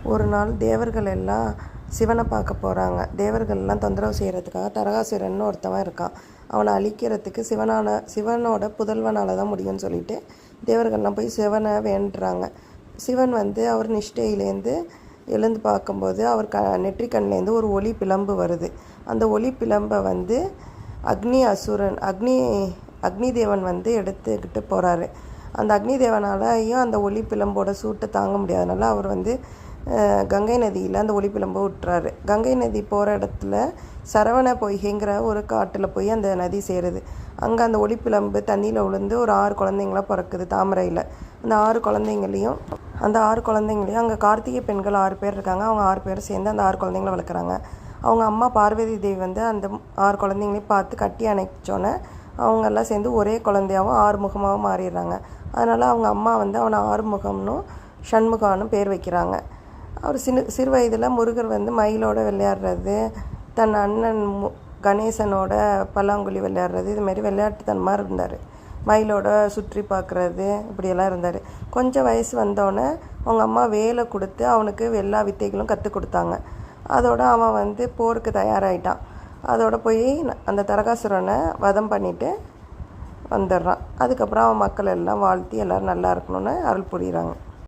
ஒரு நாள் தேவர்கள் எல்லாம் சிவனை பார்க்க போகிறாங்க. தேவர்கள்லாம் தொந்தரவு செய்கிறதுக்காக தரகாசுரன்னு ஒருத்தவன் இருக்கான். அவனை அழிக்கிறதுக்கு சிவனோட புதல்வனால் தான் முடியும்னு சொல்லிட்டு தேவர்கள்லாம் போய் சிவனை வேண்டுறாங்க. சிவன் அவர் நிஷ்டையிலேருந்து எழுந்து பார்க்கும்போது அவர் நெற்றிக்கண்லேருந்து ஒரு ஒளி பிளம்பு வருது. அந்த ஒளி பிளம்பை அக்னி தேவன் எடுத்துக்கிட்டு போகிறாரு. அந்த அக்னி தேவனாலையும் அந்த ஒளி பிளம்போட சூட்டை தாங்க முடியாதனால அவர் கங்கை நதியில் அந்த ஒளி பிளம்பை விட்டுறாரு. கங்கை நதி போகிற இடத்துல சரவண பொய்கைங்கிற ஒரு காட்டில் போய் அந்த நதி சேருது. அங்கே அந்த ஒளி பிளம்பு தண்ணியில் விழுந்து ஒரு 6 குழந்தைங்களாம் பிறக்குது தாமரையில். அந்த 6 குழந்தைங்களையும் அங்கே கார்த்திகை பெண்கள் 6 பேர் இருக்காங்க. அவங்க 6 பேரும் சேர்ந்து அந்த 6 குழந்தைங்கள வளர்க்குறாங்க. அவங்க அம்மா பார்வதி தேவி அந்த 6 குழந்தைங்களையும் பார்த்து கட்டி அணைச்சோன்னே அவங்கெல்லாம் சேர்ந்து ஒரே குழந்தையாகவும் 6 முகமாகவும் மாறிடுறாங்க. அதனால் அவங்க அம்மா அவனை 6 முகம்னும் ஷண்முகான்னு பேர் வைக்கிறாங்க. அவர் சிறு வயதில் முருகர் மயிலோட விளையாடுறது, தன் அண்ணன் கணேசனோட பல்லாங்குழி விளையாடுறது, இதுமாரி விளையாட்டுத்தனமாக இருந்தார். மயிலோட சுற்றி பார்க்குறது இப்படியெல்லாம் இருந்தார். கொஞ்சம் வயசு வந்தோடனே அவங்க அம்மா வேலை கொடுத்து அவனுக்கு எல்லா வித்தைகளும் கற்றுக் கொடுத்தாங்க. அதோடு அவன் போருக்கு தயாராகிட்டான். அதோடு போய் அந்த தரகாசுரனை வதம் பண்ணிவிட்டு வந்துடுறான். அதுக்கப்புறம் அவன் மக்கள் எல்லாம் வாழ்த்தி எல்லோரும் நல்லா இருக்கணும்னு அருள் புரிகிறாங்க.